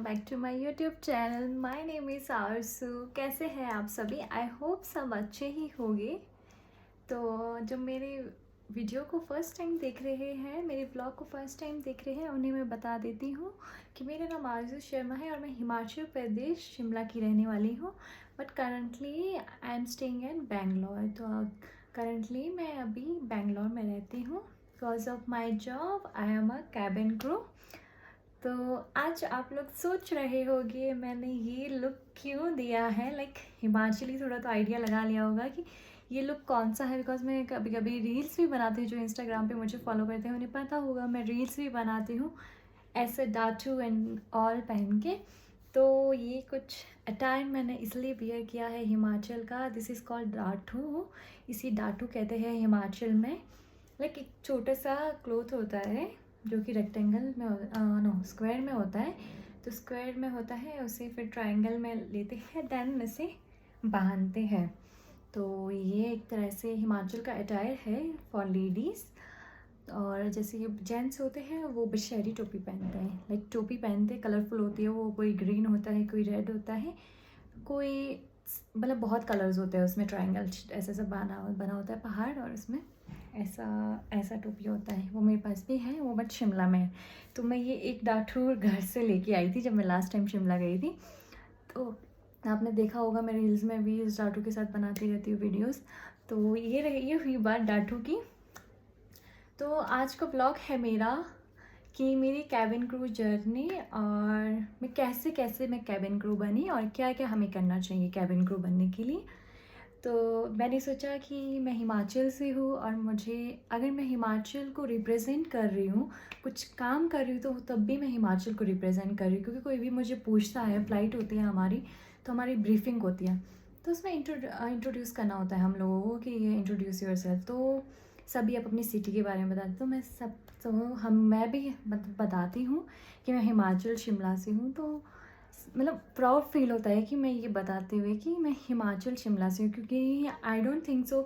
Back to my YouTube channel. My name is Arsu. कैसे हैं आप सभी? आई होप सब अच्छे ही होंगे। तो जो मेरे वीडियो को फर्स्ट टाइम देख रहे हैं, मेरे ब्लॉग को फर्स्ट टाइम देख रहे हैं, उन्हें मैं बता देती हूँ कि मेरा नाम आरजू शर्मा है और मैं हिमाचल प्रदेश शिमला की रहने वाली हूँ। But currently I am staying in Bangalore. तो करंटली मैं अभी बेंगलोर में रहती हूँ। Because of my job I am a cabin crew. तो आज आप लोग सोच रहे होंगे मैंने ये लुक क्यों दिया है। लाइक हिमाचली थोड़ा तो आइडिया लगा लिया होगा कि ये लुक कौन सा है। बिकॉज मैं कभी कभी रील्स भी बनाती हूँ, जो इंस्टाग्राम पे मुझे फॉलो करते हैं उन्हें पता होगा मैं रील्स भी बनाती हूँ ऐसे डाटू एंड ऑल पहन के। तो ये कुछ अटायर मैंने इसलिए वियर किया है हिमाचल का। This is called Datu. इसी डाटू कहते हैं हिमाचल में। लाइक एक छोटा सा क्लोथ होता है जो कि रेक्टेंगल में नो स्क्वायर में होता है। तो स्क्वायर में होता है, उसे फिर ट्रायंगल में लेते हैं, देन इसे बांधते हैं। तो ये एक तरह से हिमाचल का अटायर है फॉर लेडीज़। और जैसे ये जेंट्स होते हैं वो बशहरी टोपी पहनते हैं। लाइक टोपी पहनते हैं, कलरफुल होती है वो, कोई ग्रीन होता है, कोई रेड होता है, कोई मतलब बहुत कलर्स होते हैं उसमें। ट्रायंगल ऐसा ऐसा बना बना होता है पहाड़, और उसमें ऐसा ऐसा टोपी होता है। वो मेरे पास भी है, वो बट शिमला में है। तो मैं ये एक डाठू घर से लेके आई थी जब मैं लास्ट टाइम शिमला गई थी। तो आपने देखा होगा मैं रील्स में भी इस डाठू के साथ बनाती रहती हूँ वीडियोस। तो ये हुई बात डाठू की। तो आज का ब्लॉग है मेरा कि मेरी कैबिन क्रू जर्नी, और मैं कैसे कैसे मैं कैबिन क्रू बनी और क्या क्या हमें करना चाहिए कैबिन क्रू बनने के लिए। तो मैंने सोचा कि मैं हिमाचल से हूँ और मुझे, अगर मैं हिमाचल को रिप्रेजेंट कर रही हूँ, कुछ काम कर रही हूँ, तो तब भी मैं हिमाचल को रिप्रेजेंट कर रही हूँ। क्योंकि कोई भी मुझे पूछता है, फ़्लाइट होती है हमारी, तो हमारी ब्रीफिंग होती है, तो उसमें इंट्रोड्यूस करना होता है हम लोगों को कि ये इंट्रोड्यूस योरसेल्फ। तो सभी अपनी सिटी के बारे में बताते, तो मैं सब तो मैं भी बताती हूँ कि मैं हिमाचल शिमला से हूँ। तो मतलब प्राउड फील होता है कि मैं ये बताते हुए कि मैं हिमाचल शिमला से हूँ। क्योंकि आई डोंट थिंक सो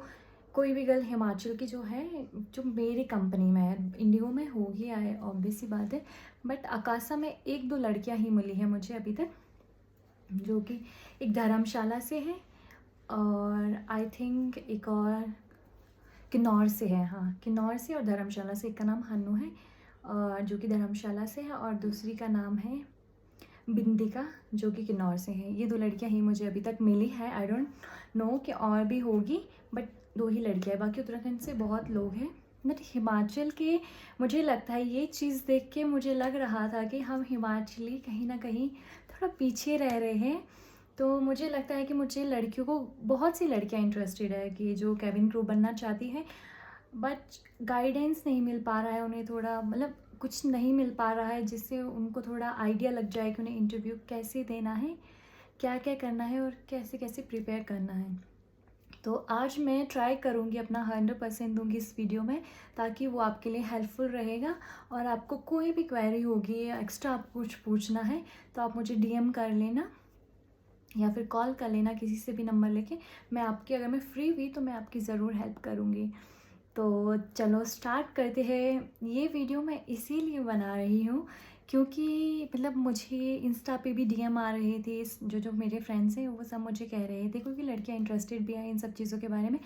कोई भी गर्ल हिमाचल की जो है, जो मेरी कंपनी में है, इंडिगो में होगी, आए ऑब्वियस सी बात है। बट आकाशा में एक दो लड़कियां ही मिली हैं मुझे अभी तक, जो कि एक धर्मशाला से है और आई थिंक एक और किन्नौर से है। हाँ, किन्नौर से और धर्मशाला से। एक का नाम हन्नू है और जो कि धर्मशाला से है, और दूसरी का नाम है बिंदिका जो कि किन्नौर से है। ये दो लड़कियां ही मुझे अभी तक मिली है। आई डोंट नो कि और भी होगी, बट दो ही लड़कियां हैं, बाकी उत्तराखंड से बहुत लोग हैं। बट हिमाचल के, मुझे लगता है ये चीज़ देख के मुझे लग रहा था कि हम हिमाचली कहीं ना कहीं थोड़ा पीछे रह रहे हैं। तो मुझे लगता है कि मुझे लड़कियों को, बहुत सी लड़कियां इंटरेस्टेड है कि जो कैबिन क्रू बनना चाहती हैं, बट गाइडेंस नहीं मिल पा रहा है उन्हें, थोड़ा मतलब कुछ नहीं मिल पा रहा है जिससे उनको थोड़ा आइडिया लग जाए कि उन्हें इंटरव्यू कैसे देना है, क्या क्या करना है और कैसे कैसे प्रिपेयर करना है। तो आज मैं ट्राई करूँगी, अपना 100% दूँगी इस वीडियो में, ताकि वो आपके लिए हेल्पफुल रहेगा। और आपको कोई भी क्वेरी होगी या एक्स्ट्रा आपको कुछ पूछना है तो आप मुझे डीएम कर लेना या फिर कॉल कर लेना किसी से भी नंबर लेके। मैं आपकी, अगर मैं फ्री हुई तो मैं आपकी ज़रूर हेल्प करूँगी। तो चलो स्टार्ट करते हैं। ये वीडियो मैं इसीलिए बना रही हूँ क्योंकि मतलब मुझे इंस्टा पे भी डीएम आ रहे थे, जो मेरे फ्रेंड्स हैं वो सब मुझे कह रहे थे, क्योंकि लड़कियाँ इंटरेस्टेड भी हैं इन सब चीज़ों के बारे में।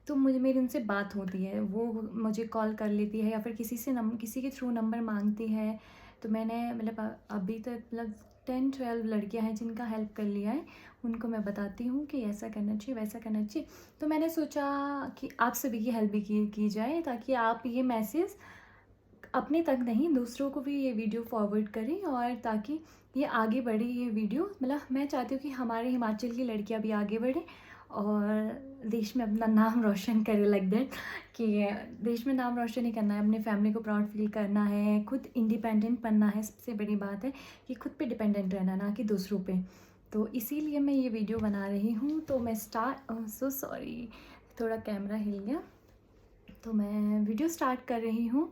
तो मुझे, मेरी उनसे बात होती है, वो मुझे कॉल कर लेती है या फिर किसी के थ्रू नंबर मांगती है। तो मैंने मतलब अभी तक मतलब 10-12 लड़कियां हैं जिनका हेल्प कर लिया है। उनको मैं बताती हूँ कि ऐसा करना चाहिए, वैसा करना चाहिए। तो मैंने सोचा कि आप सभी की हेल्प भी की जाए, ताकि आप ये मैसेज अपने तक नहीं, दूसरों को भी ये वीडियो फॉरवर्ड करें, और ताकि ये आगे बढ़े ये वीडियो। मतलब मैं चाहती हूँ कि हमारे हिमाचल की लड़कियाँ भी आगे बढ़ें और देश में अपना नाम रोशन करे। लाइक दैट कि देश में नाम रोशन ही करना है, अपने फैमिली को प्राउड फील करना है, खुद इंडिपेंडेंट बनना है। सबसे बड़ी बात है कि खुद पे डिपेंडेंट रहना, ना कि दूसरों पे। तो इसीलिए मैं ये वीडियो बना रही हूँ। तो मैं सो सॉरी, थोड़ा कैमरा हिल गया। तो मैं वीडियो स्टार्ट कर रही हूँ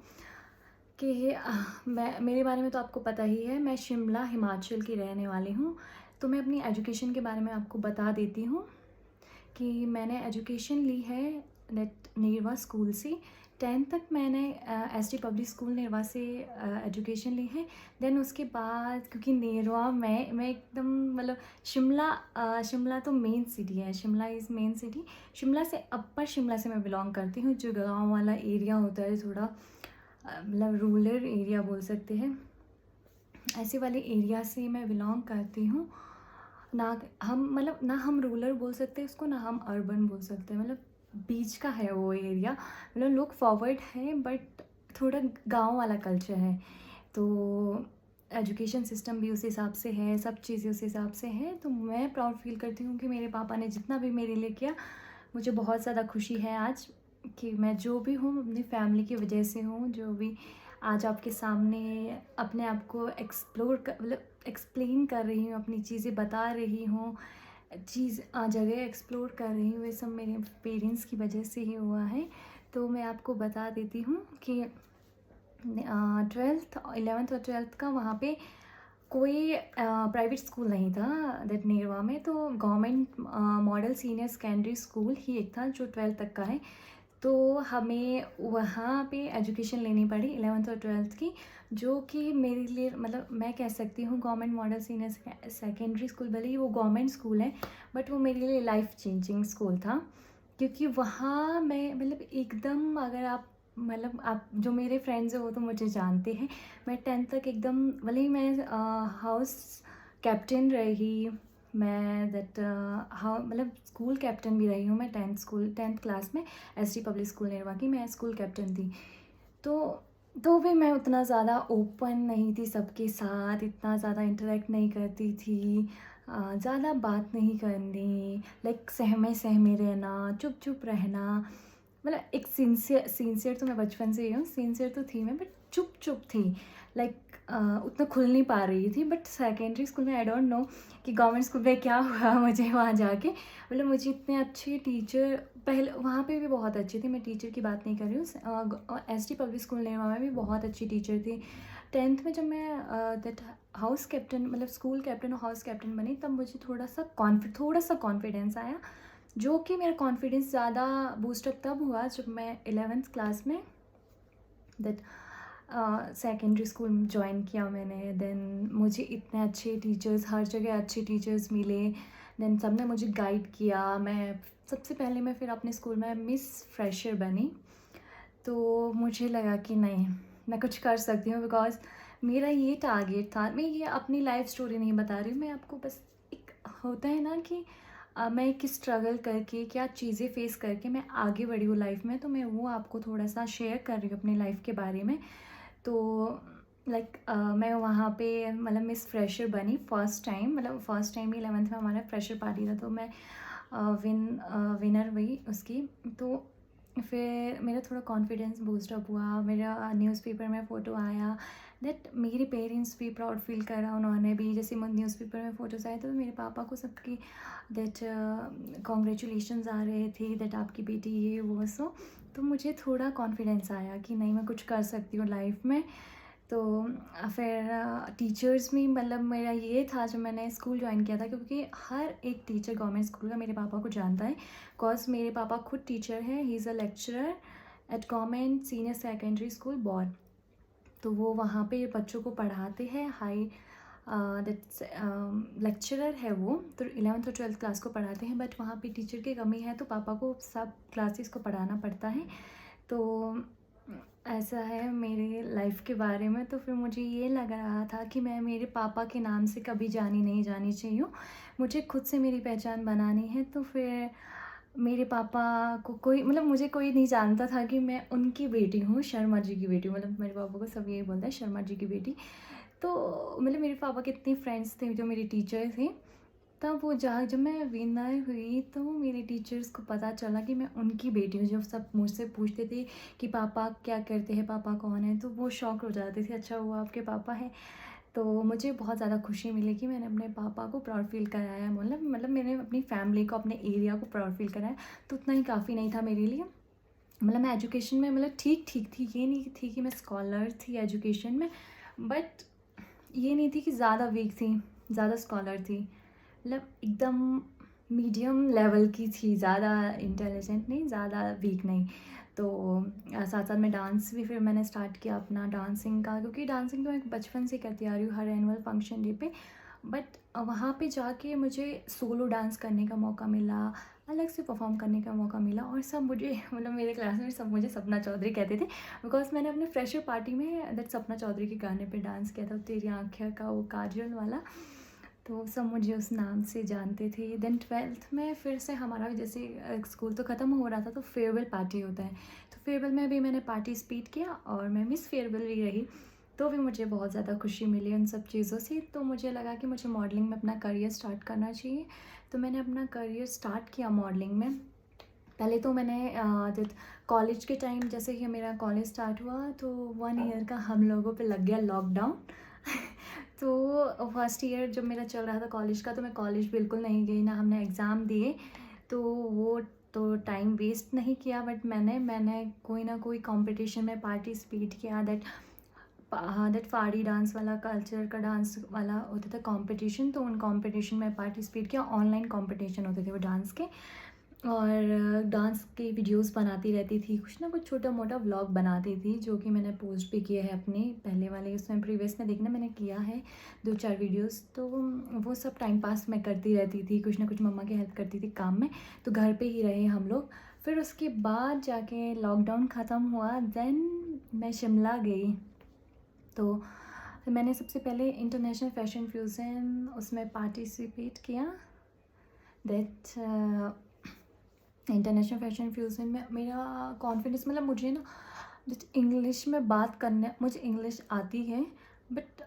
कि मैं, मेरे बारे में तो आपको पता ही है, मैं शिमला हिमाचल की रहने वाली हूँ। तो मैं अपनी एजुकेशन के बारे में आपको बता देती हूँ कि मैंने एजुकेशन ली है नेट नेरवा स्कूल से। 10th तक मैंने एसटी पब्लिक स्कूल नेरवा से एजुकेशन ली है। देन उसके बाद क्योंकि नेरवा में मैं एकदम मतलब शिमला तो मेन सिटी है, Shimla is main city. Shimla से अपर शिमला से मैं बिलोंग करती हूँ, जो गाँव वाला एरिया होता है, थोड़ा मतलब रूरल एरिया बोल सकते हैं, ऐसे वाले एरिया से मैं बिलोंग करती हूँ। ना हम रूरल बोल सकते हैं उसको, ना हम अर्बन बोल सकते हैं, मतलब बीच का है वो एरिया। मतलब लोग फॉरवर्ड हैं बट थोड़ा गांव वाला कल्चर है। तो एजुकेशन सिस्टम भी उस हिसाब से है, सब चीज़ें उस हिसाब से है। तो मैं प्राउड फील करती हूँ कि मेरे पापा ने जितना भी मेरे लिए किया, मुझे बहुत ज़्यादा खुशी है आज कि मैं जो भी हूँ अपनी फैमिली की वजह से हूँ। जो भी आज आपके सामने अपने आप को मतलब एक्सप्लेन कर रही हूँ, अपनी चीज़ें बता रही हूँ, जगह एक्सप्लोर कर रही हूँ, ये सब मेरे पेरेंट्स की वजह से ही हुआ है। तो मैं आपको बता देती हूँ कि 11th और 12th का वहाँ पे कोई प्राइवेट स्कूल नहीं था दैट नेरवा में। तो government model senior secondary school ही एक था जो 12th तक का है। तो हमें वहाँ पे एजुकेशन लेनी पड़ी 11th और 12th की, जो कि मेरे लिए मतलब मैं कह सकती हूँ government model senior secondary school, भले ही वो गवर्नमेंट स्कूल है बट वो मेरे लिए लाइफ चेंजिंग स्कूल था। क्योंकि वहाँ मैं मतलब एकदम, अगर आप जो मेरे फ्रेंड्स हैं वो तो मुझे जानते हैं, मैं 10th तक एकदम, भले ही मैं हाउस कैप्टन रही, मैं हाँ मतलब स्कूल कैप्टन भी रही हूँ। मैं 10th क्लास में एसटी पब्लिक स्कूल नेरवा की मैं स्कूल कैप्टन थी। तो भी मैं उतना ज़्यादा ओपन नहीं थी सबके साथ, इतना ज़्यादा इंटरेक्ट नहीं करती थी, ज़्यादा बात नहीं करनी, लाइक सहमे सहमे रहना, चुप चुप रहना। मतलब एक सिंसियर तो मैं बचपन से ही हूँ, सिंसियर तो थी मैं बट चुप चुप थी, लाइक उतना खुल नहीं पा रही थी। बट सेकेंडरी स्कूल में आई डोंट नो कि गवर्नमेंट स्कूल में क्या हुआ मुझे वहाँ जाके, मतलब मुझे इतने अच्छे टीचर, पहले वहाँ पे भी बहुत अच्छी थी, मैं टीचर की बात नहीं कर रही हूँ, एसटी पब्लिक स्कूल नेरवा में भी बहुत अच्छी टीचर थी। 10th में जब मैं दैट हाउस कैप्टन मतलब स्कूल कैप्टन और हाउस कैप्टन बनी, तब मुझे थोड़ा सा कॉन्फिडेंस आया, जो कि मेरा कॉन्फिडेंस ज़्यादा बूस्टअप तब हुआ जब मैं 11th क्लास में दैट सेकेंडरी स्कूल ज्वाइन किया मैंने। देन मुझे इतने अच्छे टीचर्स, हर जगह अच्छे टीचर्स मिले, देन सब ने मुझे गाइड किया। मैं सबसे पहले मैं फिर अपने स्कूल में मिस फ्रेशर बनी, तो मुझे लगा कि नहीं, मैं कुछ कर सकती हूँ, बिकॉज़ मेरा ये टारगेट था। मैं ये अपनी लाइफ स्टोरी नहीं बता रही हूँ, मैं आपको बस एक होता है ना कि मैं किस स्ट्रगल करके, क्या चीज़ें फेस करके मैं आगे बढ़ी हूँ लाइफ में, तो मैं वो आपको थोड़ा सा शेयर कर रही हूँ अपनी लाइफ के बारे में। तो लाइक मैं वहाँ पे मतलब मिस फ्रेशर बनी फर्स्ट टाइम, मतलब फर्स्ट टाइम ही 11th में हमारा फ्रेशर पार्टी था, तो मैं विनर हुई उसकी। तो फिर मेरा थोड़ा कॉन्फिडेंस बूस्टअप हुआ, मेरा न्यूज़पेपर में फ़ोटो आया, दैट मेरे पेरेंट्स भी प्राउड फील करा उन्होंने भी। जैसे न्यूज़पेपर में फ़ोटोज़ आए तो मेरे पापा को सबकी दैट कॉन्ग्रेचुलेशंस आ रहे थे, दैट आपकी बेटी ये वो सो। तो मुझे थोड़ा कॉन्फिडेंस आया कि नहीं, मैं कुछ कर सकती हूँ लाइफ में। तो फिर टीचर्स में मतलब मेरा ये था जब मैंने स्कूल ज्वाइन किया था, क्योंकि हर एक टीचर गवर्नमेंट स्कूल का मेरे पापा को जानता है, बिकॉज मेरे पापा खुद टीचर हैं, he is a lecturer at government senior secondary school Baur. तो वो वहाँ पे बच्चों को पढ़ाते हैं, हाई दैट्स लेक्चरर है वो, तो 11th और 12th क्लास को पढ़ाते हैं। बट वहाँ पे टीचर की कमी है, तो पापा को सब क्लासेस को पढ़ाना पड़ता है। तो ऐसा है मेरे लाइफ के बारे में। तो फिर मुझे ये लग रहा था कि मैं मेरे पापा के नाम से कभी जानी नहीं जानी चाहिए, मुझे खुद से मेरी पहचान बनानी है। तो फिर मेरे पापा को कोई मतलब मुझे कोई नहीं जानता था कि मैं उनकी बेटी हूँ, शर्मा जी की बेटी, मतलब मेरे पापा को सब यही बोलता है शर्मा जी की बेटी। तो मतलब मेरे पापा के इतने फ्रेंड्स थे जो मेरे टीचर थे, तब वो जब मैं विनर हुई तो मेरे टीचर्स को पता चला कि मैं उनकी बेटी हूँ। जब सब मुझसे पूछते थे कि पापा क्या करते हैं, पापा कौन है, तो वो शॉक हो जाते थे, अच्छा वो आपके पापा हैं। तो मुझे बहुत ज़्यादा खुशी मिली कि मैंने अपने पापा को प्राउड फील कराया, मतलब मैंने अपनी फैमिली को, अपने एरिया को प्राउड फील कराया। तो उतना ही काफ़ी नहीं था मेरे लिए। मतलब मैं एजुकेशन में मतलब ठीक ठीक थी, ये नहीं थी कि मैं स्कॉलर थी एजुकेशन में, बट ये नहीं थी कि ज़्यादा वीक थी, ज़्यादा स्कॉलर थी, मतलब एकदम मीडियम लेवल की थी, ज़्यादा इंटेलिजेंट नहीं, ज़्यादा वीक नहीं। तो साथ साथ में डांस भी फिर मैंने स्टार्ट किया अपना डांसिंग का, क्योंकि डांसिंग तो मैं बचपन से करती आ रही हूँ हर एनुअल फंक्शन डे पे। बट वहाँ पे जाके मुझे सोलो डांस करने का मौका मिला, अलग से परफॉर्म करने का मौका मिला, और सब मुझे मतलब मेरे क्लास में सब मुझे सपना चौधरी कहते थे, बिकॉज मैंने अपने फ्रेशर पार्टी में दैट सपना चौधरी के गाने पे डांस किया था, तेरी आँखें का वो काजल वाला। तो सब मुझे उस नाम से जानते थे। देन 12th में फिर से हमारा जैसे स्कूल तो ख़त्म हो रहा था, तो फेयरवेल पार्टी होता है, तो फेयरवेल में भी मैंने पार्टिसिपेट किया और मैं मिस फेयरवेल भी रही। तो भी मुझे बहुत ज़्यादा खुशी मिली उन सब चीज़ों से। तो मुझे लगा कि मुझे मॉडलिंग में अपना करियर स्टार्ट करना चाहिए, तो मैंने अपना करियर स्टार्ट किया मॉडलिंग में। पहले तो मैंने कॉलेज के टाइम जैसे ही मेरा कॉलेज स्टार्ट हुआ, तो 1 ईयर का हम लोगों पे लग गया लॉकडाउन। तो फर्स्ट ईयर जब मेरा चल रहा था कॉलेज का, तो मैं कॉलेज बिल्कुल नहीं गई, ना हमने एग्ज़ाम दिए, तो वो तो टाइम वेस्ट नहीं किया। बट मैंने कोई ना कोई कंपटीशन में पार्टिसिपेट किया, दैट फाड़ी डांस वाला, कल्चर का डांस वाला होता था कंपटीशन, तो उन कंपटीशन में पार्टिसिपेट किया। ऑनलाइन कंपटीशन होते थे वो डांस के, और डांस के वीडियोस बनाती रहती थी, कुछ ना कुछ छोटा मोटा व्लॉग बनाती थी, जो कि मैंने पोस्ट भी किए हैं अपने पहले वाले उसमें, प्रीवियस में देखना मैंने किया है 2-4 वीडियोस। तो वो सब टाइम पास मैं करती रहती थी, कुछ ना कुछ मम्मा की हेल्प करती थी काम में, तो घर पे ही रहे हम लोग। फिर उसके बाद जाके लॉकडाउन ख़त्म हुआ, देन मैं शिमला गई। तो मैंने सबसे पहले इंटरनेशनल फैशन फ्यूज़न उसमें पार्टिसिपेट किया। दैट इंटरनेशनल फैशन फ्यूज़न में मेरा कॉन्फिडेंस, मतलब मुझे ना इंग्लिश में बात करने, मुझे इंग्लिश आती है, बट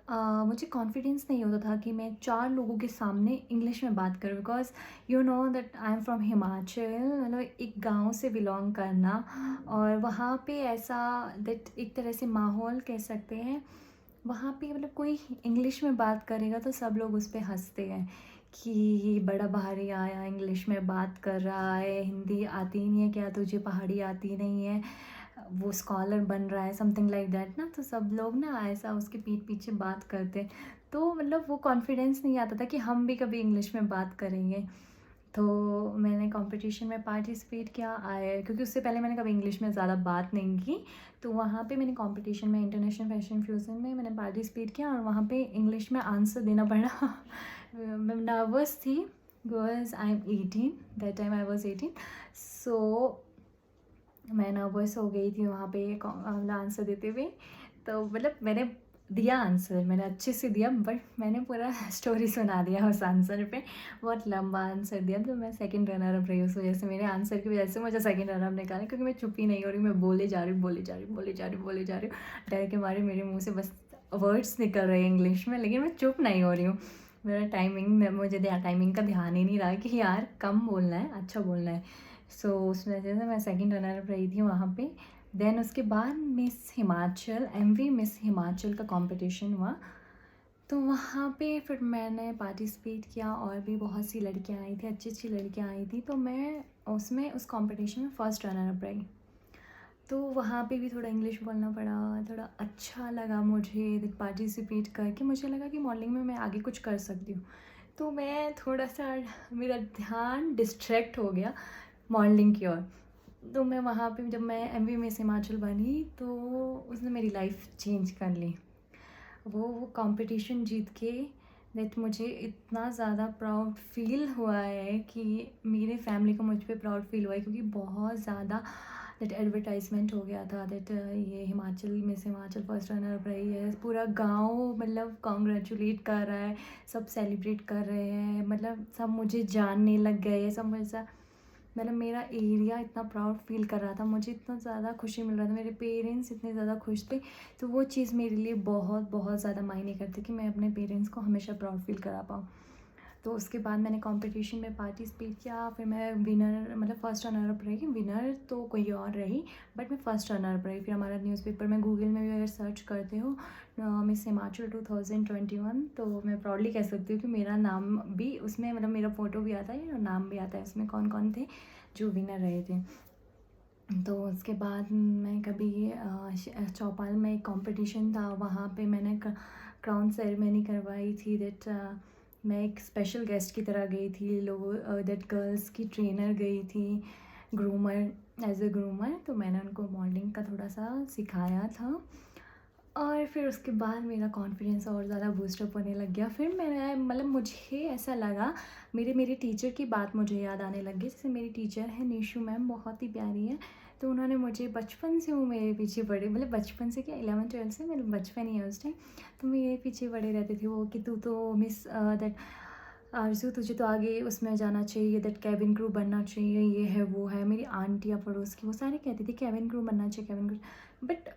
मुझे कॉन्फिडेंस नहीं होता था कि मैं 4 लोगों के सामने इंग्लिश में बात करूँ, because you know that I am from Himachal, मतलब एक गांव से बिलोंग करना, और वहाँ पे ऐसा दैट एक तरह से माहौल कह सकते हैं, वहाँ पे मतलब कोई इंग्लिश में बात करेगा तो सब लोग उस पे हंसते हैं कि ये बड़ा बाहरी आया इंग्लिश में बात कर रहा है, हिंदी आती ही नहीं है क्या तुझे, पहाड़ी आती नहीं है, वो स्कॉलर बन रहा है, समथिंग लाइक दैट ना। तो सब लोग ना ऐसा उसके पीठ पीछे बात करते, तो मतलब वो कॉन्फिडेंस नहीं आता था कि हम भी कभी इंग्लिश में बात करेंगे। तो मैंने कंपटीशन में पार्टिसिपेट किया आए, क्योंकि उससे पहले मैंने कभी इंग्लिश में ज़्यादा बात नहीं की, तो वहाँ पे मैंने कंपटीशन में इंटरनेशनल फैशन फ्यूज़न में मैंने पार्टिसिपेट किया, और वहाँ पे इंग्लिश में आंसर देना पड़ा। मैं नर्वस थी, because I am 18, that time I was 18, सो मैं नर्वस हो गई थी वहाँ पे आंसर देते हुए। तो मतलब मैंने दिया आंसर, मैंने अच्छे से दिया, बट मैंने पूरा स्टोरी सुना दिया उस आंसर पे, बहुत लंबा आंसर दिया, तो मैं सेकंड रनर अप रही उस वजह से, मेरे आंसर की वजह से मुझे सेकंड रनर अप निकाला, क्योंकि मैं चुप ही नहीं हो रही, मैं बोले जा रही हूँ, बोले जा रही हूँ, बोले जा रही हूँ, बोले जा रही हूँ, डर के मारे मेरे मुँह से बस वर्ड्स निकल रहे हैं इंग्लिश में, लेकिन मैं चुप नहीं हो रही हूँ। मेरा मुझे टाइमिंग का ध्यान ही नहीं रहा कि यार कम बोलना है, अच्छा बोलना है। सो उस वजह से मैं सेकंड रनर अप रही थी वहाँ पे। देन उसके बाद miss Himachal, MV miss Himachal का कंपटीशन हुआ, तो वहाँ पे फिर मैंने पार्टिसिपेट किया, और भी बहुत सी लड़कियाँ आई थी, अच्छी अच्छी लड़कियाँ आई थी, तो मैं उसमें उस कंपटीशन में फ़र्स्ट रनर अप रही। तो वहाँ पे भी थोड़ा इंग्लिश बोलना पड़ा, थोड़ा अच्छा लगा मुझे पार्टिसिपेट करके, मुझे लगा कि मॉडलिंग में मैं आगे कुछ कर सकती हूँ। तो मैं थोड़ा सा, मेरा ध्यान डिस्ट्रैक्ट हो गया मॉडलिंग की ओर। तो मैं वहाँ पे जब मैं एमवी मिस हिमाचल बनी, तो उसने मेरी लाइफ चेंज कर ली। वो कंपटीशन जीत के दैट मुझे इतना ज़्यादा प्राउड फील हुआ है कि मेरे फैमिली को मुझ पे प्राउड फील हुआ है, क्योंकि बहुत ज़्यादा दैट एडवर्टाइजमेंट हो गया था दैट ये Himachal miss Himachal first runner up रही है, पूरा गांव मतलब कॉन्ग्रेचुलेट कर रहा है, सब सेलिब्रेट कर रहे हैं, मतलब सब मुझे जानने लग गए, सब मुझे, मतलब मेरा एरिया इतना प्राउड फील कर रहा था, मुझे इतना ज़्यादा खुशी मिल रहा था, मेरे पेरेंट्स इतने ज़्यादा खुश थे, तो वो चीज़ मेरे लिए बहुत बहुत ज़्यादा मायने करती कि मैं अपने पेरेंट्स को हमेशा प्राउड फील करा पाऊँ। तो उसके बाद मैंने कंपटीशन में पार्टिसिपेट किया, फिर मैं विनर, मतलब फर्स्ट रनर अप रही, विनर तो कोई और रही, बट मैं फर्स्ट रनर अप रही। फिर हमारा न्यूज़पेपर में गूगल में भी अगर सर्च करते हो मिस हिमाचल 2021, तो मैं प्राउडली कह सकती हूँ कि मेरा नाम भी उसमें, मतलब मेरा फ़ोटो भी आता है और नाम भी आता है उसमें, कौन कौन थे जो विनर रहे थे। तो उसके बाद मैं कभी चौपाल में एक कंपटीशन था, वहाँ पे मैंने क्राउन सेरेमनी करवाई थी, दैट मैं एक स्पेशल गेस्ट की तरह गई थी, लोगों दैट गर्ल्स की ट्रेनर गई थी, ग्रूमर एज अ ग्रूमर, तो मैंने उनको मॉडलिंग का थोड़ा सा सिखाया था। और फिर उसके बाद मेरा कॉन्फिडेंस और ज़्यादा बूस्टअप होने लग गया। फिर मैं मतलब मुझे ऐसा लगा, मेरे मेरे टीचर की बात मुझे याद आने लग गई। जैसे मेरी टीचर है निशु मैम, बहुत ही प्यारी है। तो उन्होंने मुझे बचपन से वो मेरे पीछे पड़े, मतलब बचपन से क्या 11th-12th से, मेरे बचपन ही है उस टाइम। तो मेरे पीछे पड़े रहते थे वो कि तू तो मिस दैट आरज़ू, तुझे तो आगे उसमें जाना चाहिए, दैट केबिन क्रू बनना चाहिए, ये है वो है। मेरी आंटियाँ पड़ोस की वो सारे कहती थी केबिन क्रू बनना चाहिए, केबिन क्रू। बट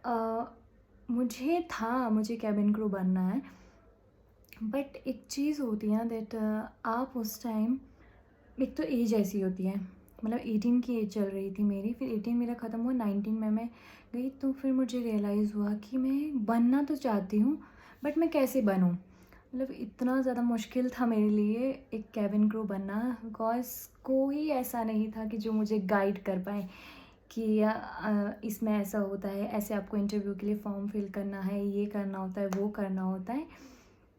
मुझे केबिन क्रू बनना है। बट एक चीज़ होती है ना दैट आप उस टाइम, एक तो एज ऐसी होती है, मतलब 18 की एज चल रही थी मेरी। फिर 18 मेरा ख़त्म हुआ, 19 में मैं गई। तो फिर मुझे रियलाइज़ हुआ कि मैं बनना तो चाहती हूँ, बट मैं कैसे बनूँ। मतलब इतना ज़्यादा मुश्किल था मेरे लिए एक केबिन क्रू बनना, बिकॉज कोई ऐसा नहीं था कि जो मुझे गाइड कर पाए कि इसमें ऐसा होता है, ऐसे आपको इंटरव्यू के लिए फॉर्म फिल करना है, ये करना होता है, वो करना होता है।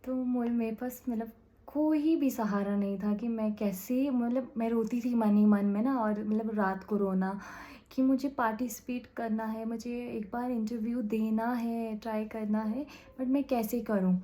तो मेरे पास मतलब कोई भी सहारा नहीं था कि मैं कैसे, मतलब मैं रोती थी मन ही मन में ना, और मतलब रात को रोना कि मुझे पार्टिसिपेट करना है, मुझे एक बार इंटरव्यू देना है, ट्राई करना है, बट मैं कैसे करूं।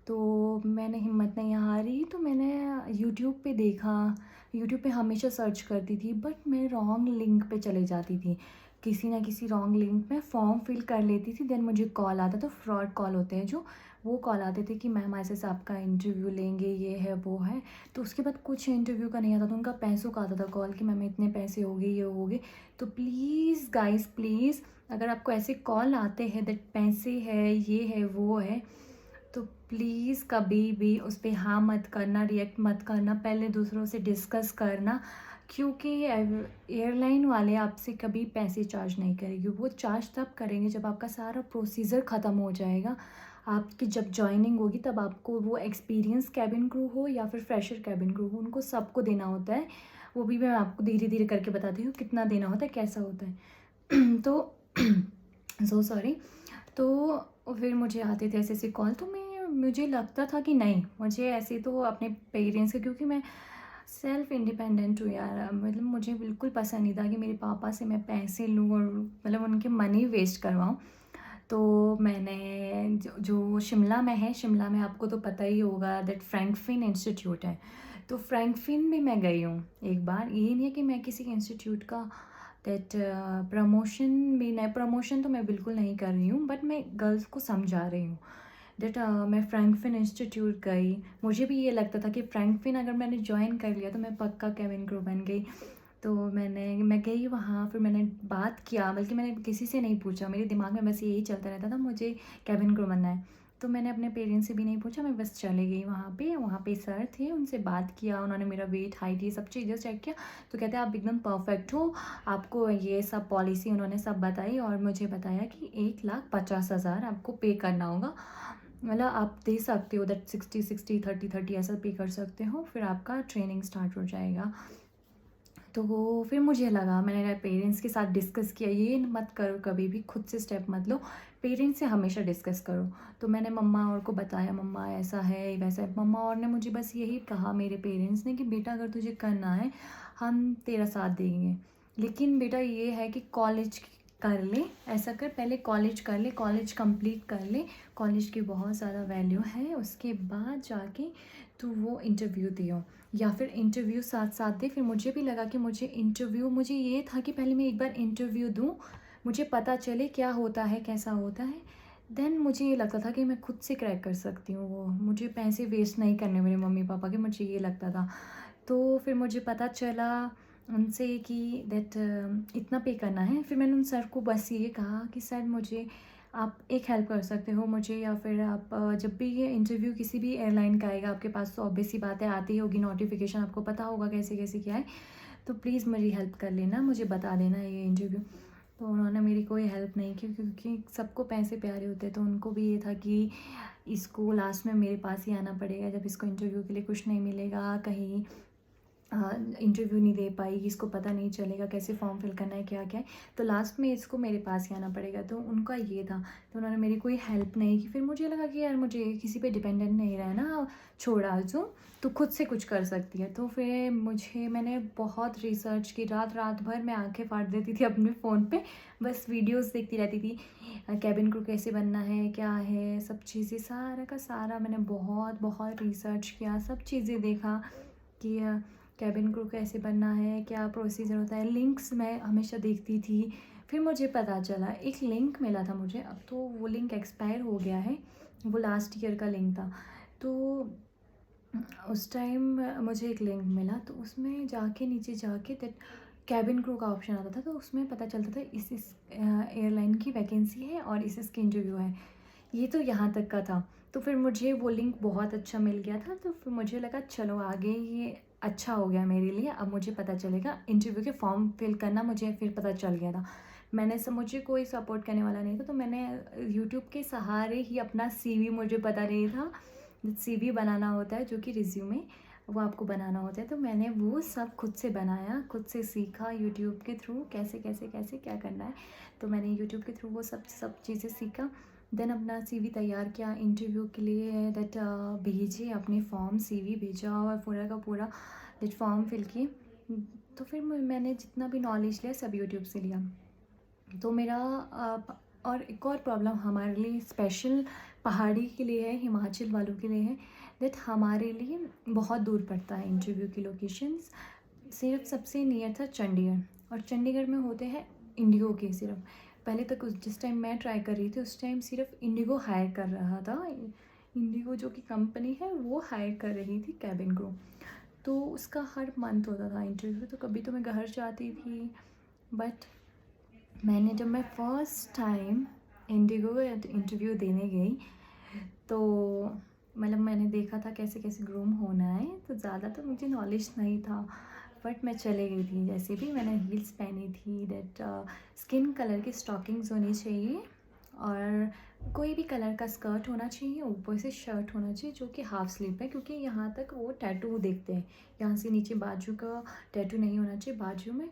तो मैंने हिम्मत नहीं हारी, तो मैंने यूट्यूब पे देखा। यूट्यूब पे हमेशा सर्च करती थी, बट मैं रॉन्ग लिंक पे चले जाती थी। किसी ना किसी रॉन्ग लिंक में फॉर्म फिल कर लेती थी, देन मुझे कॉल आता था, फ्रॉड कॉल होते हैं जो, वो कॉल आते थे कि मैम ऐसे से आपका इंटरव्यू लेंगे, ये है वो है। तो उसके बाद कुछ इंटरव्यू का नहीं आता था, उनका पैसों का आता था कॉल कि मैम इतने पैसे हो गए, ये हो गए। तो प्लीज़ गाइस, प्लीज़, अगर आपको ऐसे कॉल आते हैं दैट पैसे है, ये है वो है, तो प्लीज़ कभी भी उस पर हाँ मत करना, रिएक्ट मत करना, पहले दूसरों से डिस्कस करना। क्योंकि एयरलाइन वाले आपसे कभी पैसे चार्ज नहीं करेंगे, वो चार्ज तब करेंगे जब आपका सारा प्रोसीजर ख़त्म हो जाएगा। आपकी जब जॉइनिंग होगी तब आपको वो एक्सपीरियंस कैबिन क्रू हो या फिर फ्रेशर कैबिन क्रू हो, उनको सबको देना होता है। वो भी मैं आपको धीरे धीरे करके बताती हूँ कितना देना होता है, कैसा होता है। तो सो सॉरी। तो फिर मुझे आते थे ऐसे ऐसे कॉल, तो मुझे लगता था कि नहीं, मुझे ऐसे तो अपने पेरेंट्स के, क्योंकि मैं सेल्फ इंडिपेंडेंट हूँ यार, मतलब मुझे बिल्कुल पसंद नहीं था कि मेरे पापा से मैं पैसे लूँ और मतलब उनके मनी वेस्ट करवाऊँ। तो मैंने जो शिमला में है, शिमला में आपको तो पता ही होगा दैट फ्रैंकफिन इंस्टीट्यूट है। तो फ्रैंकफिन भी मैं गई हूँ एक बार। ये नहीं है कि मैं किसी इंस्टीट्यूट का दैट प्रमोशन भी नहीं, प्रमोशन तो मैं बिल्कुल नहीं कर रही हूँ, बट मैं गर्ल्स को समझा रही हूँ दैट मैं फ्रैंकफिन इंस्टीट्यूट गई। मुझे भी ये लगता था कि फ्रैंकफिन अगर मैंने ज्वाइन कर लिया तो मैं पक्का केबिन क्रू बन गई। तो मैं गई वहाँ, फिर मैंने बात किया, बल्कि मैंने किसी से नहीं पूछा, मेरे दिमाग में बस यही चलता रहता था मुझे केबिन क्रू बनना है। तो मैंने अपने पेरेंट्स से भी नहीं पूछा, मैं बस चले गई वहाँ पे सर थे, उनसे बात किया, उन्होंने मेरा वेट, हाइट, ये सब चीज़ें चेक किया। तो कहते हैं आप एकदम परफेक्ट हो, आपको ये सब पॉलिसी उन्होंने सब बताई, और मुझे बताया कि 1,50,000 आपको पे करना होगा। मतलब आप दे सकते हो दैट 60-60 30-30 ऐसा पे कर सकते हो, फिर आपका ट्रेनिंग स्टार्ट हो जाएगा। तो वो फिर मुझे लगा, मैंने पेरेंट्स के साथ डिस्कस किया, ये मत करो कभी भी, खुद से स्टेप मत लो, पेरेंट्स से हमेशा डिस्कस करो। तो मैंने मम्मा और को बताया, मम्मा ऐसा है वैसा है। मम्मा और ने मुझे बस यही कहा, मेरे पेरेंट्स ने, कि बेटा अगर तुझे करना है हम तेरा साथ देंगे, लेकिन बेटा ये है कि कॉलेज कर ले, ऐसा कर, पहले कॉलेज कर ले, कॉलेज कंप्लीट कर ले, कॉलेज की बहुत ज़्यादा वैल्यू है, उसके बाद जाके तू वो इंटरव्यू दियो, या फिर इंटरव्यू साथ साथ दे। फिर मुझे भी लगा कि मुझे ये था कि पहले मैं एक बार इंटरव्यू दूँ, मुझे पता चले क्या होता है, कैसा होता है, देन मुझे ये लगता था कि मैं खुद से क्रैक कर सकती हूँ वो, मुझे पैसे वेस्ट नहीं करने मेरे मम्मी पापा के, मुझे ये लगता था। तो फिर मुझे पता चला उनसे कि दैट इतना पे करना है। फिर मैंने उन सर को बस ये कहा कि सर मुझे आप एक हेल्प कर सकते हो मुझे, या फिर आप जब भी ये इंटरव्यू किसी भी एयरलाइन का आएगा आपके पास, तो ऑब्वियस सी बात है आती होगी नोटिफिकेशन, आपको पता होगा कैसे कैसे क्या है, तो प्लीज़ मेरी हेल्प कर लेना, मुझे बता देना ये इंटरव्यू। तो उन्होंने मेरी कोई हेल्प नहीं की, क्योंकि सबको पैसे प्यारे होते हैं, तो उनको भी ये था कि इसको लास्ट में मेरे पास ही आना पड़ेगा, जब इसको इंटरव्यू के लिए कुछ नहीं मिलेगा, कहीं इंटरव्यू नहीं दे पाई, इसको पता नहीं चलेगा कैसे फॉर्म फिल करना है, क्या क्या है, तो लास्ट में इसको मेरे पास ही आना पड़ेगा। तो उनका ये था, तो उन्होंने मेरी कोई हेल्प नहीं की। फिर मुझे लगा कि यार मुझे किसी पे डिपेंडेंट नहीं रहना, छोड़ा जो तो खुद से कुछ कर सकती है। तो फिर मैंने बहुत रिसर्च की, रात रात भर मैं आंखें फाड़ देती थी अपने फ़ोन पे, बस वीडियोस देखती रहती थी, कैबिन क्रू कैसे बनना है, क्या है, सब चीज़ें, सारा का सारा मैंने बहुत बहुत रिसर्च किया, सब चीज़ें देखा कि कैबिन क्रू कैसे बनना है, क्या प्रोसीजर होता है। लिंक्स मैं हमेशा देखती थी। फिर मुझे पता चला, एक लिंक मिला था मुझे, अब तो वो लिंक एक्सपायर हो गया है, वो लास्ट ईयर का लिंक था। तो उस टाइम मुझे एक लिंक मिला, तो उसमें जाके नीचे जाके कैबिन क्रू का ऑप्शन आता था, तो उसमें पता चलता था इस एयरलाइन की वैकेंसी है और इसकी इंटरव्यू है। ये तो यहाँ तक का था। तो फिर मुझे वो लिंक बहुत अच्छा मिल गया था, तो फिर मुझे लगा चलो आगे ये अच्छा हो गया मेरे लिए, अब मुझे पता चलेगा इंटरव्यू के फॉर्म फिल करना, मुझे फिर पता चल गया था। मुझे कोई सपोर्ट करने वाला नहीं था, तो मैंने यूट्यूब के सहारे ही अपना सीवी, मुझे पता नहीं था सीवी बनाना होता है, जो कि रिज्यूमे, वो आपको बनाना होता है। तो मैंने वो सब खुद से बनाया, खुद से सीखा यूट्यूब के थ्रू, कैसे कैसे कैसे क्या करना है। तो मैंने यूट्यूब के थ्रू वो सब चीज़ें सीखा। देन अपना सीवी तैयार किया इंटरव्यू के लिए, दैट भेजे अपने फॉर्म, सीवी भेजा और पूरा का पूरा दैट फॉर्म फिल किए। तो फिर मैंने जितना भी नॉलेज लिया सब यूट्यूब से लिया। तो मेरा और एक और प्रॉब्लम हमारे लिए स्पेशल पहाड़ी के लिए है, हिमाचल वालों के लिए है, दैट हमारे लिए बहुत दूर पड़ता है इंटरव्यू की लोकेशंस। सिर्फ सबसे नियर था चंडीगढ़, और चंडीगढ़ में होते हैं इंडिगो के सिर्फ। पहले तक जिस टाइम मैं ट्राई कर रही थी उस टाइम सिर्फ इंडिगो हायर कर रहा था, इंडिगो जो कि कंपनी है वो हायर कर रही थी कैबिन क्रू। तो उसका हर मंथ होता था इंटरव्यू, तो कभी तो मैं घर जाती थी। बट जब मैं फ़र्स्ट टाइम इंडिगो इंटरव्यू देने गई, तो मतलब मैंने देखा था कैसे कैसे ग्रूम होना है, तो ज़्यादा तो मुझे नॉलेज नहीं था, बट मैं चले गई थी। जैसे भी मैंने हील्स पहनी थी, दैट स्किन कलर की स्टॉकिंग्स होनी चाहिए, और कोई भी कलर का स्कर्ट होना चाहिए, ऊपर से शर्ट होना चाहिए जो कि हाफ स्लीव है, क्योंकि यहाँ तक वो टैटू देखते हैं, यहाँ से नीचे बाजू का टैटू नहीं होना चाहिए बाजू में।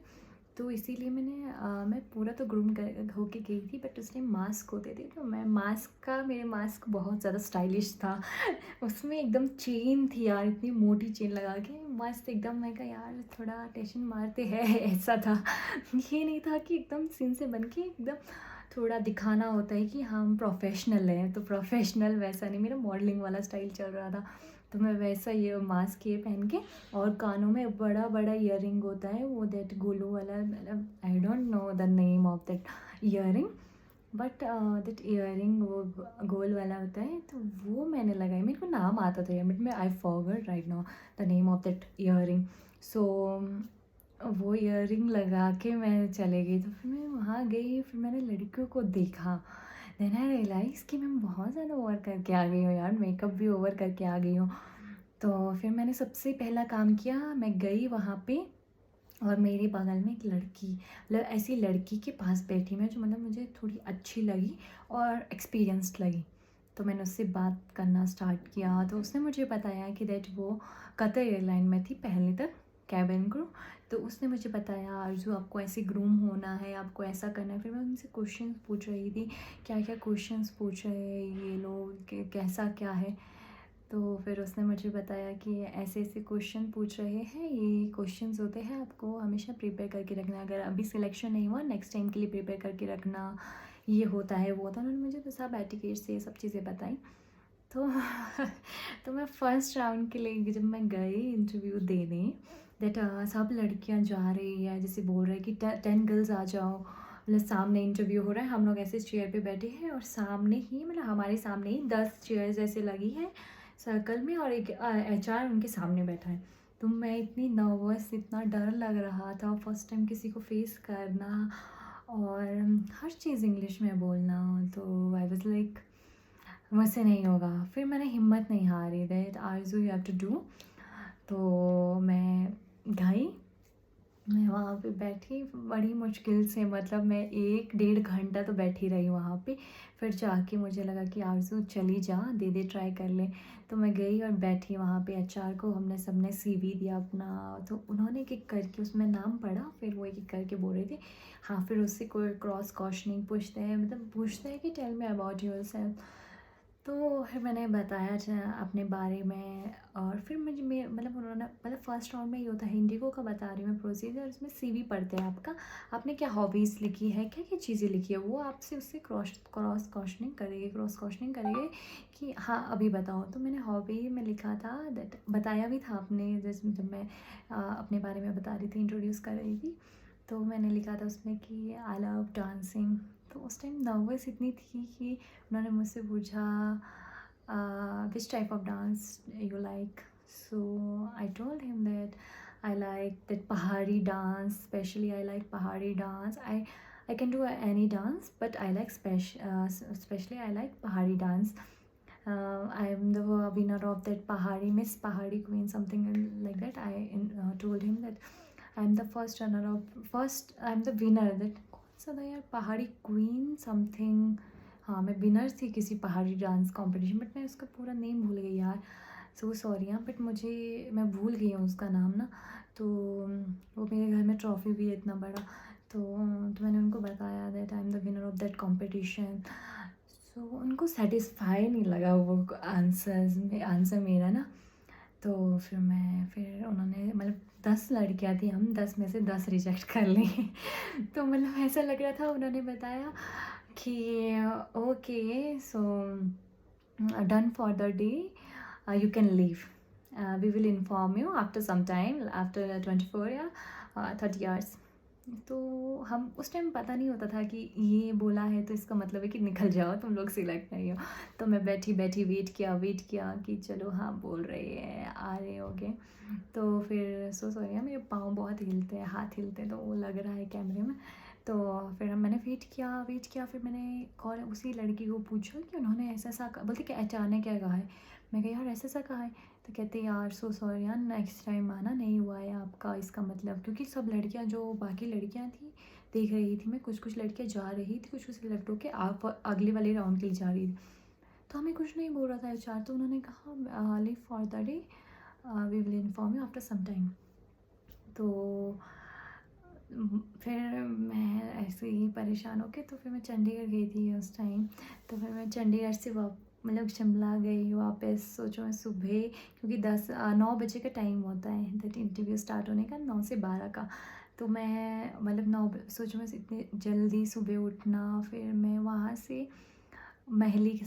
तो इसीलिए मैं पूरा तो ग्रूम कर होके गई थी, बट उस टाइम मास्क होते थे, तो मेरे मास्क बहुत ज़्यादा स्टाइलिश था। उसमें एकदम चेन थी यार, इतनी मोटी चेन लगा के मस्त एकदम, मैं कहा यार थोड़ा टेंशन मारते हैं ऐसा था। ये नहीं था कि एकदम सीन से बन के एकदम, थोड़ा दिखाना होता है कि हम प्रोफेशनल हैं, तो प्रोफेशनल वैसा नहीं, मेरा मॉडलिंग वाला स्टाइल चल रहा था। तो मैं वैसा ये मास्क ये पहन के, और कानों में बड़ा बड़ा ईयरिंग होता है वो, दैट गोलू वाला, मतलब I don't know the name of that earring, but that earring वो गोल वाला होता है, तो वो मैंने लगाई। मेरे को नाम आता था यार, बट मैं I forgot right now the name of that earring. So वो ईयरिंग लगा के मैं चले गई। तो फिर मैं वहाँ गई, फिर मैंने लड़कियों को देखा, देन आई रियलाइज़ कि मैं बहुत ज़्यादा ओवर करके आ गई हूँ यार, मेकअप भी ओवर करके आ गई हूँ। तो फिर मैंने सबसे पहला काम किया, मैं गई वहाँ पे, और मेरे बगल में एक लड़की, मतलब ऐसी लड़की के पास बैठी मैं, जो मतलब मुझे थोड़ी अच्छी लगी और एक्सपीरियंस्ड लगी। तो मैंने उससे बात करना स्टार्ट किया, तो उसने मुझे बताया कि दैट वो कतर एयरलाइन में थी पहले तक कैबिन क्रू। तो उसने मुझे बताया आरज़ू आपको ऐसे ग्रूम होना है, आपको ऐसा करना है। फिर मैं उनसे क्वेश्चंस पूछ रही थी, क्या क्या क्वेश्चंस पूछ रहे हैं ये लोग, कैसा क्या है। तो फिर उसने मुझे बताया कि ऐसे ऐसे क्वेश्चन पूछ रहे हैं, ये क्वेश्चंस होते हैं, आपको हमेशा प्रिपेयर करके रखना, अगर अभी सिलेक्शन नहीं हुआ नेक्स्ट टाइम के लिए प्रिपेयर करके रखना, ये होता है वो होता है। उन्होंने मुझे तो सब एटिकेट से ये सब चीज़ें बताई। तो तो मैं फर्स्ट राउंड के लिए जब मैं गई इंटरव्यू देने, दैट सब लड़कियां जा रही है, जैसे बोल रहे हैं कि 10 गर्ल्स आ जाओ, मतलब सामने इंटरव्यू हो रहा है, हम लोग ऐसे चेयर पे बैठे हैं, और सामने ही मतलब हमारे सामने ही 10 चेयर्स ऐसे लगी है सर्कल में, और एक एचआर उनके सामने बैठा है। तो मैं इतनी नर्वस, इतना डर लग रहा था, फर्स्ट टाइम किसी को फेस करना, और हर चीज़ इंग्लिश में बोलना, तो आई वाज लाइक मुझसे नहीं होगा। फिर मैंने हिम्मत नहीं हारी, दैट आरज़ू यू हैव टू डू। तो मैं गई, मैं वहाँ पे बैठी बड़ी मुश्किल से, मतलब मैं 1 डेढ़ घंटा तो बैठी रही वहाँ पे। फिर जाके मुझे लगा कि आरज़ू चली जा, दे ट्राई कर ले। तो मैं गई और बैठी वहाँ पे, एचआर को हमने सबने सीवी दिया अपना, तो उन्होंने एक-एक करके उसमें नाम पढ़ा, फिर वो एक-एक करके बोल रहे थे। हाँ, फिर उससे कोई क्रॉस क्वेश्चनिंग पूछते हैं, मतलब पूछते हैं कि टेल मी अबाउट योरसेल्फ। तो फिर मैंने बताया अपने बारे में, और फिर मुझे मतलब उन्होंने, मतलब फर्स्ट राउंड में ये होता है, इंडिगो का बता रही हूँ मैं प्रोसीजर, उसमें सीवी पढ़ते हैं आपका, आपने क्या हॉबीज़ लिखी है, क्या क्या चीज़ें लिखी है, वो आपसे उससे क्रॉस क्वेश्चनिंग करेंगे कि हाँ अभी बताओ। तो मैंने हॉबी में लिखा था दैट, बताया भी था आपने, जैसे जब मैं अपने बारे में बता रही थी, इंट्रोड्यूस कर रही थी, तो मैंने लिखा था उसमें कि आई लव डांसिंग। तो उस टाइम नर्वस इतनी थी कि उन्होंने मुझसे पूछा which type of dance you like. So I told him that I like that पहाड़ी डांस, स्पेशली आई लाइक पहाड़ी dance. I can do any dance, but I like especially I like Pahari dance. I am the winner of that Pahari Miss Pahari Queen, something like that. I told him that I am the first runner up, first I am the winner, that कौन सा था यार, पहाड़ी queen something. हाँ, मैं winner थी किसी पहाड़ी डांस कंपटीशन, बट मैं उसका पूरा नेम भूल गई यार। सो सॉरी हाँ, बट मुझे, मैं भूल गई हूँ उसका नाम ना। तो वो मेरे घर में ट्रॉफ़ी भी है इतना बड़ा। तो मैंने उनको बताया that I am the winner of that competition. So उनको सेटिस्फाई नहीं लगा वो आंसर मेरा ना। तो फिर उन्होंने, मतलब 10 लड़कियां थी, हम 10 में से 10 रिजेक्ट कर ली। तो मतलब ऐसा लग रहा था, उन्होंने बताया कि okay, so done for the day, you can leave, we will inform you after some time, after 24 या 30 आवर्स। तो हम उस टाइम पता नहीं होता था कि ये बोला है तो इसका मतलब है कि निकल जाओ, तुम लोग सिलेक्ट नहीं हो। तो मैं बैठी बैठी वेट किया कि चलो हाँ बोल रहे हैं, आ रहे होगे। तो फिर सो सॉरी यार, मेरे पाँव बहुत हिलते हैं, हाथ हिलते हैं, तो वो लग रहा है कैमरे में। तो फिर मैंने वेट किया, फिर मैंने कॉल उसी लड़की को पूछा कि उन्होंने ऐसा ऐसा बोलते कि एचआर ने क्या कहा है। मैं कहा यार ऐसा ऐसा कहा है। तो कहते यार सो सॉरी यार, नेक्स्ट टाइम आना, नहीं हुआ है आपका इसका मतलब, क्योंकि सब लड़कियां, जो बाकी लड़कियां थी देख रही थी मैं, कुछ कुछ लड़कियां जा रही थी, कुछ कुछ सिलेक्ट होके आप अगले वाले राउंड के लिए जा रही थी। तो हमें कुछ नहीं बोल रहा था एचआर, तो उन्होंने कहा leave for the day, we will inform you after some time. तो फिर मैं ऐसे ही परेशान होके, तो फिर मैं चंडीगढ़ गई थी उस टाइम। तो फिर मैं चंडीगढ़ से मतलब शिमला गई वापस। सोचो मैं सुबह, क्योंकि 9 बजे का टाइम होता है दैट इंटरव्यू स्टार्ट होने का, 9 से 12 का। तो मैं मतलब सोचो मैं इतनी जल्दी सुबह उठना, फिर मैं वहाँ से महली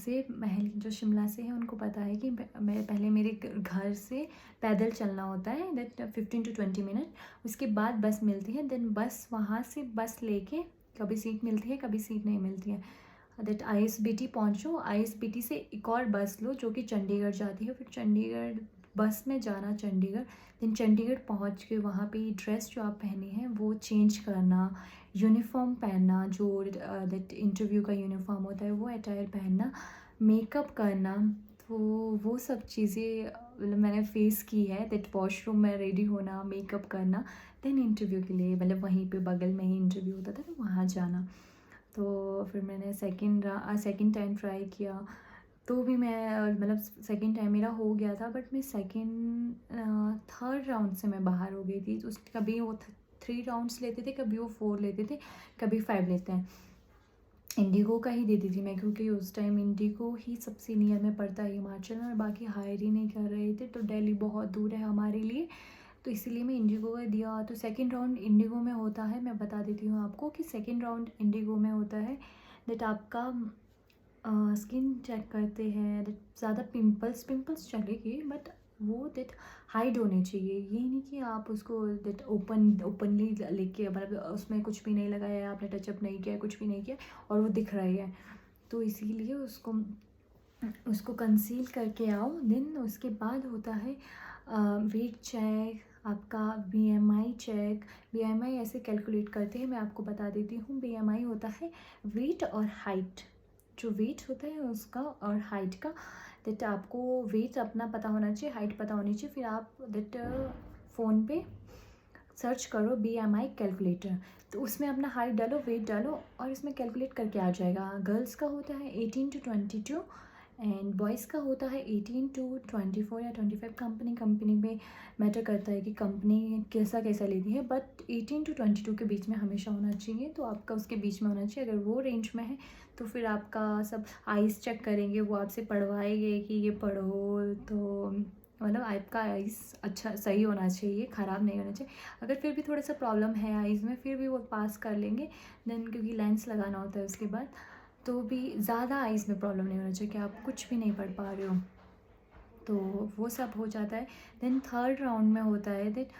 जो शिमला से है उनको पता है कि मैं पहले मेरे घर से पैदल चलना होता है दैट 15 to 20 मिनट, उसके बाद बस मिलती है, देन बस वहाँ से बस लेके कभी सीट मिलती है कभी सीट नहीं मिलती है, दैट आईएसबीटी पहुँचो, आईएसबीटी से एक और बस लो जो कि चंडीगढ़ जाती है, फिर चंडीगढ़ बस में जाना चंडीगढ़, देन चंडीगढ़ पहुँच के वहाँ पे ड्रेस जो आप पहने हैं वो चेंज करना, यूनिफॉर्म पहनना, जो दैट इंटरव्यू का यूनिफॉर्म होता है वो अटायर पहनना, मेकअप करना। तो वो सब चीज़ें मतलब मैंने फ़ेस की है, दैट वॉशरूम में रेडी होना, मेकअप करना, देन इंटरव्यू के लिए, मतलब वहीं पे बगल में ही इंटरव्यू होता था तो वहाँ जाना। तो फिर मैंने सेकंड टाइम ट्राई किया, तो भी मैं मतलब सेकंड टाइम मेरा हो गया था, बट मैं थर्ड राउंड से मैं बाहर हो गई थी। तो कभी वो 3 राउंड्स लेते थे, कभी वो 4 लेते थे, कभी 5 लेते हैं। इंडिगो का ही देती थी मैं, क्योंकि उस टाइम इंडिगो ही सबसे नियर में पड़ता है हिमाचल में, और बाकी हायर ही नहीं कर रहे थे, तो दिल्ली बहुत दूर है हमारे लिए, तो इसीलिए मैं इंडिगो का दिया। तो सेकंड राउंड इंडिगो में होता है, मैं बता देती हूँ आपको कि सेकंड राउंड इंडिगो में होता है दैट आपका स्किन चेक करते हैं, दैट ज़्यादा पिंपल्स चलेगी, बट वो दैट हाइड होने चाहिए, ये नहीं कि आप उसको दैट ओपनली लेके, मतलब उसमें कुछ भी नहीं लगाया है आपने, टचअप नहीं किया, कुछ भी नहीं किया और वो दिख रही है, तो इसीलिए उसको कंसील करके आओ। देन उसके बाद होता है वेट चेक, आपका बीएमआई चेक। बीएमआई ऐसे कैलकुलेट करते हैं, मैं आपको बता देती हूँ। बीएमआई होता है वेट और हाइट, जो वेट होता है उसका और हाइट का, दैट आपको वेट अपना पता होना चाहिए, हाइट पता होनी चाहिए, फिर आप दैट फ़ोन पे सर्च करो BMI कैलकुलेटर, तो उसमें अपना हाइट डालो, वेट डालो और इसमें कैलकुलेट करके आ जाएगा। गर्ल्स का होता है 18 to 22 एंड बॉयज़ का होता है 18 to 24 या 25। कंपनी में मैटर करता है कि कंपनी कैसा कैसा लेती है, बट 18 to 22 के बीच में हमेशा होना चाहिए। तो आपका उसके बीच में होना चाहिए। अगर वो रेंज में है तो फिर आपका सब आइज़ चेक करेंगे, वो आपसे पढ़वाएंगे कि ये पढ़ो, तो मतलब आपका आइज़ अच्छा सही होना चाहिए, ख़राब नहीं होना चाहिए। अगर फिर भी थोड़ा सा प्रॉब्लम है आइज़ में, फिर भी वो पास कर लेंगे देन, क्योंकि लेंस लगाना होता है उसके बाद। तो भी ज़्यादा आइज़ में प्रॉब्लम नहीं होना चाहिए कि आप कुछ भी नहीं पढ़ पा रहे हो, तो वो सब हो जाता है। देन थर्ड राउंड में होता है दैट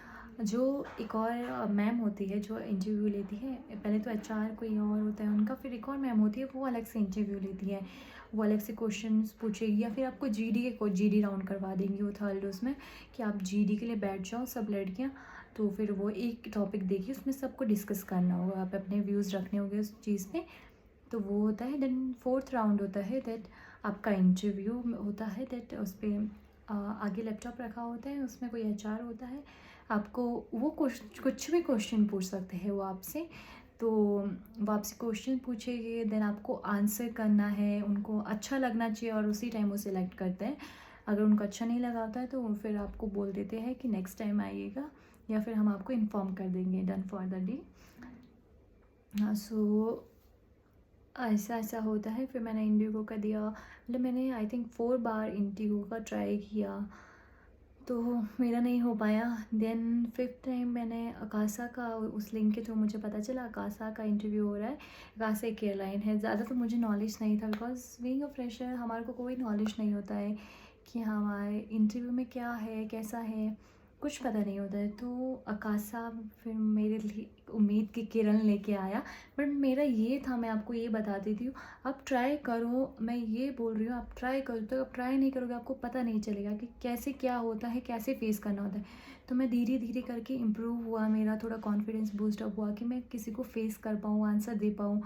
जो एक और मैम होती है जो इंटरव्यू लेती है। पहले तो HR कोई और होता है उनका, फिर एक और मैम होती है, वो अलग से इंटरव्यू लेती है। वो अलग से क्वेश्चंस पूछेगी या फिर आपको GD राउंड करवा देंगी वो थर्ड उसमें, कि आप GD के लिए बैठ जाओ सब लड़कियाँ। तो फिर वो एक टॉपिक देगी, उसमें सबको डिस्कस करना होगा, आप अपने व्यूज़ रखने होंगे उस चीज़ पे। तो वो होता है। देन फोर्थ राउंड होता है दैट आपका इंटरव्यू होता है, दैट उस पर आगे लैपटॉप रखा होता है, उसमें कोई HR होता है। आपको वो कुछ भी क्वेश्चन पूछ सकते हैं वो आपसे। तो वो आपसे क्वेश्चन पूछेंगे, देन आपको आंसर करना है, उनको अच्छा लगना चाहिए और उसी टाइम वो सिलेक्ट करते हैं। अगर उनको अच्छा नहीं लगा होता है तो वो फिर आपको बोल देते हैं कि नेक्स्ट टाइम आइएगा, या फिर हम आपको इन्फॉर्म कर देंगे डन फॉर द डे। हाँ, सो ऐसा ऐसा होता है। फिर मैंने इंडिगो का दिया, मतलब मैंने आई थिंक 4 बार इंडिगो का ट्राई किया, तो मेरा नहीं हो पाया। देन 5th टाइम मैंने अकासा का, उस लिंक के थ्रू मुझे पता चला अकासा का इंटरव्यू हो रहा है। अकासा एक एयरलाइन है। ज़्यादा तो मुझे नॉलेज नहीं था, बिकॉज बीइंग अ फ्रेशर हमारे को कोई नॉलेज नहीं होता है कि हमारे इंटरव्यू में क्या है कैसा है, कुछ पता नहीं होता है। तो अकासा फिर मेरे लिए उम्मीद की किरण लेके आया। बट मेरा ये था, मैं आपको ये बता देती हूँ, आप ट्राई करो, मैं ये बोल रही हूँ आप ट्राई करो। तो आप ट्राई नहीं करोगे आपको पता नहीं चलेगा कि कैसे क्या होता है, कैसे फेस करना होता है। तो मैं धीरे धीरे करके इम्प्रूव हुआ, मेरा थोड़ा कॉन्फिडेंस बूस्ट अप हुआ कि मैं किसी को फेस कर पाऊँ, आंसर दे पाऊँ।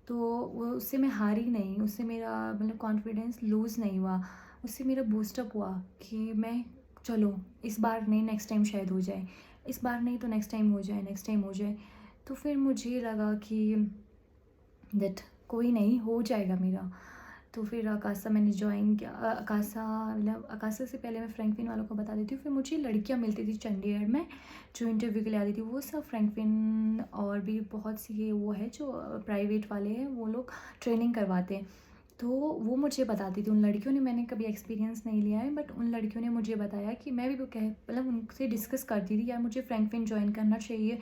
तो वो उससे मैं हारी नहीं, उससे मेरा मतलब कॉन्फिडेंस लूज़ नहीं हुआ, उससे मेरा बूस्टअप हुआ कि मैं चलो इस बार नहीं, नेक्स्ट टाइम शायद हो जाए, इस बार नहीं तो नेक्स्ट टाइम हो जाए, नेक्स्ट टाइम हो जाए। तो फिर मुझे लगा कि दैट कोई नहीं, हो जाएगा मेरा। तो फिर अकासा मैंने ज्वाइन किया। अकासा मतलब अकासा से पहले मैं फ्रैंकफिन वालों को बता देती हूँ। फिर मुझे लड़कियाँ मिलती थी चंडीगढ़ में जो इंटरव्यू के लिए आती थी, वो सब फ्रैंकफिन और भी बहुत सी ये वो है जो प्राइवेट वाले हैं, वो लोग ट्रेनिंग करवाते हैं। तो वो मुझे बताती थी, उन लड़कियों ने, मैंने कभी एक्सपीरियंस नहीं लिया है बट उन लड़कियों ने मुझे बताया कि मैं भी वो कह मतलब उनसे डिस्कस करती थी यार मुझे फ्रैंकफिन ज्वाइन करना चाहिए,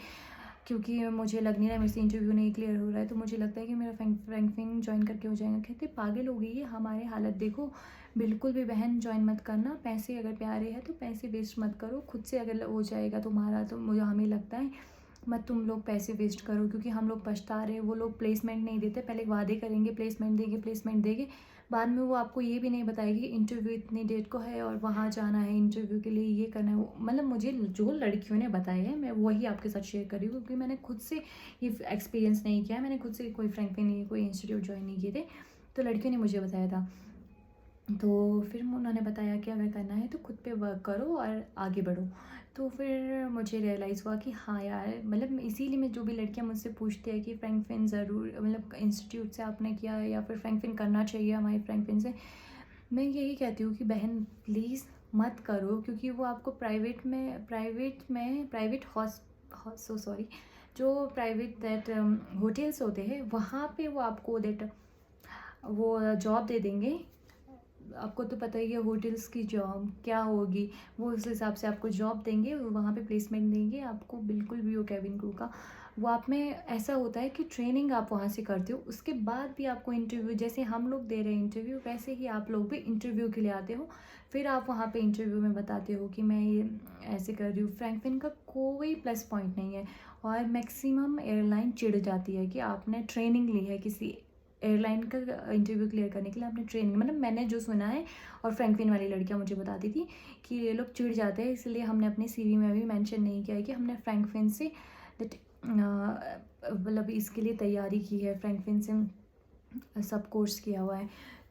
क्योंकि मुझे लग नहीं रहा है मेरे से इंटरव्यू नहीं क्लियर हो रहा है, तो मुझे लगता है कि मेरा फ्रैंकफिन ज्वाइन करके हो जाएगा। कहते पागल हो गई है, हमारे हालत देखो, बिल्कुल भी बहन ज्वाइन मत करना। पैसे अगर प्यारे हैं तो पैसे वेस्ट मत करो, खुद से अगर हो जाएगा तुम्हारा तो मुझे हमें लगता है मत तुम लोग पैसे वेस्ट करो, क्योंकि हम लोग पछता रहे। वो लोग प्लेसमेंट नहीं देते, पहले वादे करेंगे प्लेसमेंट देंगे, बाद में वो आपको ये भी नहीं बताएगी कि इंटरव्यू इतनी डेट को है और वहाँ जाना है इंटरव्यू के लिए, ये करना है वो। मतलब मुझे जो लड़कियों ने बताया है मैं वही आपके साथ शेयर कर रही हूँ, क्योंकि मैंने खुद से ये एक्सपीरियंस नहीं किया है, मैंने खुद से कोई फ्रैंकफिन नहीं, कोई इंस्टीट्यूट ज्वाइन नहीं किए थे, तो लड़कियों ने मुझे बताया था। तो फिर उन्होंने बताया कि अगर करना है तो खुद पे वर्क करो और आगे बढ़ो। तो फिर मुझे रियलाइज़ हुआ कि हाँ यार, मतलब इसीलिए मैं, जो भी लड़कियां मुझसे पूछती है कि फ्रैंकफिन ज़रूर मतलब इंस्टीट्यूट से आपने किया है या फिर फ्रैंकफिन करना चाहिए हमारे फ्रैंकफिन से, मैं यही कहती हूँ कि बहन प्लीज़ मत करो, क्योंकि वो आपको प्राइवेट सो सॉरी, जो प्राइवेट दैट होटल्स होते हैं वहाँ पे वो आपको दैट वो जॉब दे देंगे। आपको तो पता ही है होटल्स की जॉब क्या होगी, वो उस हिसाब से आपको जॉब देंगे, वहाँ पे प्लेसमेंट देंगे आपको, बिल्कुल भी वो कैबिन क्रू का। वो आप में ऐसा होता है कि ट्रेनिंग आप वहाँ से करते हो, उसके बाद भी आपको इंटरव्यू, जैसे हम लोग दे रहे हैं इंटरव्यू, वैसे ही आप लोग भी इंटरव्यू के लिए आते हो। फिर आप वहाँ पे इंटरव्यू में बताते हो कि मैं ये ऐसे कर रही हूँ। फ्रैंकफिन का कोई प्लस पॉइंट नहीं है, और मैक्सिमम एयरलाइन चिढ़ जाती है कि आपने ट्रेनिंग ली है किसी एयरलाइन का इंटरव्यू क्लियर करने के लिए, आपने ट्रेनिंग, मतलब मैंने जो सुना है, और फ्रैंकफिन वाली लड़कियां मुझे बताती थी कि ये लोग चिढ़ जाते हैं, इसलिए हमने अपने CV में भी मेंशन नहीं किया है कि हमने फ्रैंकफिन से दैट मतलब इसके लिए तैयारी की है, फ्रैंकफिन से सब कोर्स किया हुआ है।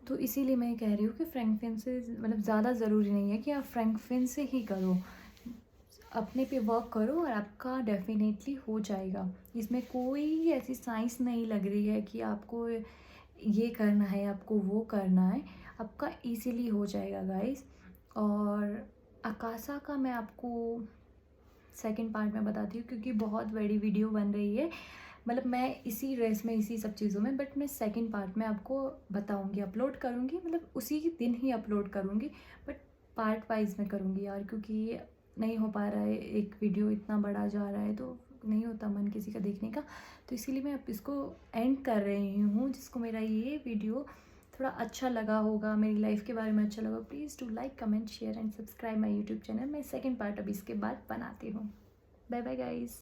तो इसीलिए मैं कह रही हूँ कि फ्रैंकफिन से मतलब ज़्यादा ज़रूरी नहीं है कि आप फ्रैंकफिन से ही करो। अपने पे वर्क करो और आपका डेफिनेटली हो जाएगा। इसमें कोई ऐसी साइंस नहीं लग रही है कि आपको ये करना है, आपको वो करना है, आपका इजीली हो जाएगा गाइस। और अकाशा का मैं आपको सेकंड पार्ट में बताती हूँ, क्योंकि बहुत बड़ी वीडियो बन रही है। मतलब मैं इसी रेस में, इसी सब चीज़ों में, बट मैं सेकंड पार्ट में आपको बताऊँगी, अपलोड करूँगी, मतलब उसी के दिन ही अपलोड करूँगी, बट पार्ट वाइज में करूँगी यार, क्योंकि नहीं हो पा रहा है, एक वीडियो इतना बड़ा जा रहा है तो नहीं होता मन किसी का देखने का। तो इसीलिए मैं अब इसको एंड कर रही हूँ। जिसको मेरा ये वीडियो थोड़ा अच्छा लगा होगा, मेरी लाइफ के बारे में अच्छा लगा, please do like, comment, share and subscribe my YouTube channel. मैं सेकेंड पार्ट अब इसके बाद बनाती हूँ। Bye bye guys.